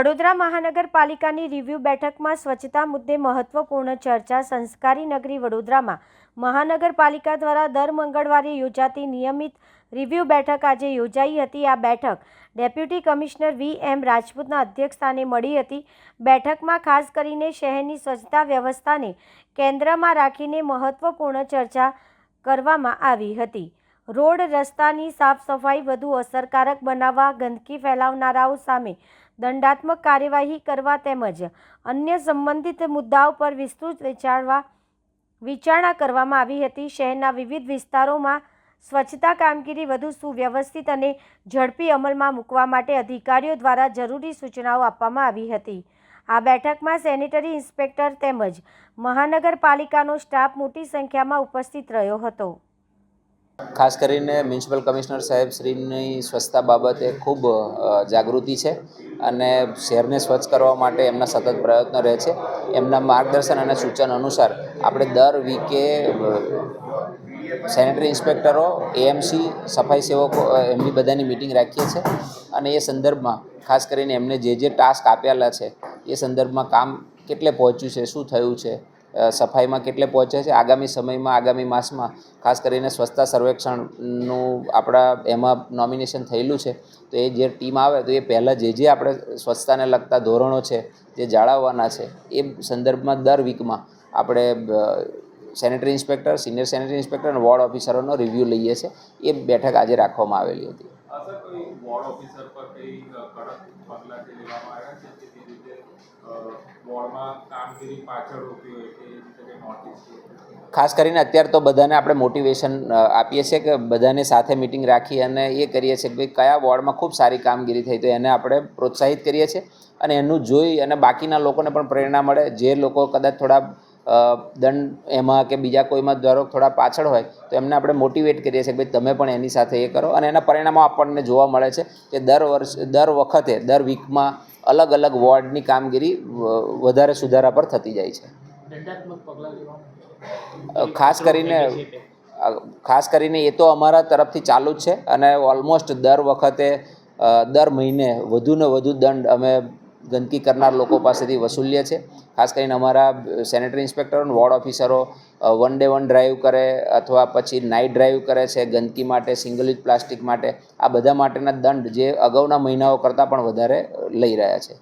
વડોદરા મહાનગરપાલિકાની રિવ્યુ બેઠકમાં સ્વચ્છતા મુદ્દે મહત્વપૂર્ણ ચર્ચા. સંસ્કારી નગરી વડોદરામાં મહાનગરપાલિકા દ્વારા દર મંગળવારે યોજાતી નિયમિત રિવ્યુ બેઠક આજે યોજાઈ હતી. આ બેઠક ડેપ્યુટી કમિશનર વી.એમ. રાજપૂતના અધ્યક્ષસ્થાને મળી હતી. બેઠકમાં ખાસ કરીને શહેરની સ્વચ્છતા વ્યવસ્થાને કેન્દ્રમાં રાખીને મહત્વપૂર્ણ ચર્ચા કરવામાં આવી હતી. રોડ રસ્તાની સાફ સફાઈ વધુ અસરકારક બનાવવા, ગંદકી ફેલાવનારાઓ સામે દંડાત્મક કાર્યવાહી કરવા તેમજ અન્ય સંબંધિત મુદ્દાઓ પર વિસ્તૃત વિચારણા કરવામાં આવી હતી. શહેરના વિવિધ વિસ્તારોમાં સ્વચ્છતા કામગીરી વધુ સુવ્યવસ્થિત અને ઝડપી અમલમાં મૂકવા માટે અધિકારીઓ દ્વારા જરૂરી સૂચનાઓ આપવામાં આવી હતી. આ બેઠકમાં સેનેટરી ઇન્સ્પેક્ટર તેમજ મહાનગરપાલિકાનો સ્ટાફ મોટી સંખ્યામાં ઉપસ્થિત રહ્યો હતો. ખાસ કરીને મ્યુનિસિપલ કમિશનર સાહેબ શ્રીની સ્વચ્છતા બાબતે ખૂબ જાગૃતિ છે અને શહેરને સ્વચ્છ કરવા માટે એમના સતત પ્રયત્નો રહે છે. એમના માર્ગદર્શન અને સૂચન અનુસાર આપણે દર વીકે સેનેટરી ઇન્સ્પેક્ટરો, એએમસી, સફાઈ સેવકો એમની બધાની મિટિંગ રાખીએ છીએ અને એ સંદર્ભમાં ખાસ કરીને એમને જે ટાસ્ક આપેલા છે એ સંદર્ભમાં કામ કેટલે પહોંચ્યું છે, શું થયું છે, સફાઈમાં કેટલે પહોંચે છે, આગામી સમયમાં આગામી માસમાં ખાસ કરીને સ્વચ્છતા સર્વેક્ષણનું આપણા એમાં નોમિનેશન થયેલું છે. તો એ જે ટીમ આવે તો એ પહેલાં જે આપણે સ્વચ્છતાને લગતા ધોરણો છે જે જાળવવાના છે એ સંદર્ભમાં દર વીકમાં આપણે sanitary inspector, senior sanitary inspector અને વોર્ડ ઓફિસરોનો રિવ્યૂ લઈએ છીએ. એ બેઠક આજે રાખવામાં આવેલી હતી. ખાસ કરીને અત્યારે તો બધાને આપણે મોટિવેશન આપીએ છીએ કે બધાને સાથે મિટિંગ રાખી અને એ કરીએ છીએ કે ભાઈ કયા વોર્ડમાં ખૂબ સારી કામગીરી થઈ તો એને આપણે પ્રોત્સાહિત કરીએ છીએ અને એનું જોઈ અને બાકીના લોકોને પણ પ્રેરણા મળે. જે લોકો કદાચ થોડા દંડ એમાં કે બીજા કોઈમાં ધારો થોડા પાછળ હોય તો એમને આપણે મોટિવેટ કરીએ છીએ કે ભાઈ તમે પણ એની સાથે એ કરો અને એના પરિણામો આપણને જોવા મળે છે કે દર વખતે દર વીકમાં અલગ અલગ વોર્ડની કામગીરી વધારે સુધારા પર થતી જાય છે. ખાસ કરીને એ તો અમારા તરફથી ચાલુ જ છે અને ઓલમોસ્ટ દર વખતે દર મહિને વધુને વધુ દંડ અમે ગંદકી કરનાર લોકો પાસેથી વસૂલીએ છીએ. ખાસ કરીને અમારા સેનેટરી ઇન્સ્પેક્ટરો અને વોર્ડ ઓફિસરો 1 ડે 1 ડ્રાઈવ કરે અથવા પછી નાઇટ ડ્રાઈવ કરે છે ગંદકી માટે, સિંગલ યુઝ પ્લાસ્ટિક માટે. આ બધા માટેના દંડ જે અગાઉના મહિનાઓ કરતાં પણ વધારે લઈ રહ્યા છે.